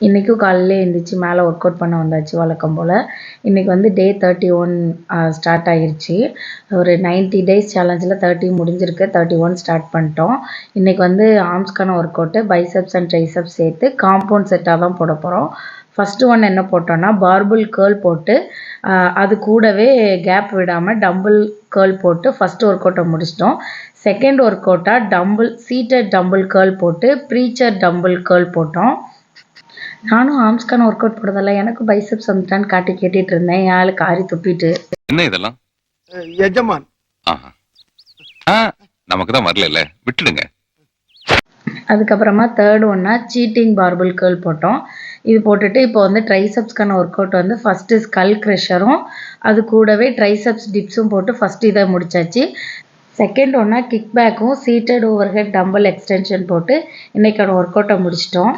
இன்றைக்கும் காலையிலே எழுந்திரிச்சு மேலே ஒர்க் அவுட் பண்ண வந்தாச்சு வழக்கம் போல். இன்றைக்கி வந்து டே 31 ஸ்டார்ட் ஆகிருச்சு. ஒரு 90 டேஸ் சேலஞ்சில் 30 முடிஞ்சிருக்கு, 31 ஸ்டார்ட் பண்ணிட்டோம். இன்றைக்கி வந்து ஆர்ம்ஸ்க்கான workout, biceps and triceps சேர்த்து காம்பவுண்ட் செட்டாக தான் போட போகிறோம். ஃபஸ்ட்டு ஒன் என்ன போட்டோன்னா பார்பிள் கேர்ள் போட்டு அது கூடவே கேப் விடாமல் டம்பிள் கேர்ள் போட்டு ஃபஸ்ட்டு ஒர்க் அவுட்டை முடிச்சிட்டோம். செகண்ட் ஒர்க் அவுட்டாக சீட்டட் டம்பிள் கேர்ள் போட்டு ப்ரீச்சர் டம்பிள் கேர்ள் போட்டோம். நானும் ஆர்ம்ஸ்க்கான ஒர்க் அவுட் போடுறதில்ல, எனக்கு பைசப்ஸ் வந்துட்டான்னு காட்டி கேட்டுட்டு இருந்தேன். என் ஆளு காரி துப்பிட்டு. என்ன இதெல்லாம்? எஜமான் நமக்கு தான் வரல, விட்டுடுங்க. அதுக்கப்புறமா தேர்ட் ஒன்னா சீட்டிங் பார்பிள் கேர்ள் போட்டோம். இது போட்டுட்டு இப்போ வந்து ட்ரைசப்ஸ்க்கான ஒர்க் அவுட் வந்து ஃபஸ்ட்டு ஸ்கல் க்ரெஷரும் அது கூடவே ட்ரைசப்ஸ் டிப்ஸும் போட்டு ஃபஸ்ட்டு இதை முடிச்சாச்சு. செகண்ட் ஒன்னா கிக் பேக்கும் seated overhead dumbbell extension போட்டு இன்றைக்கான ஒர்க் அவுட்டை முடிச்சிட்டோம்.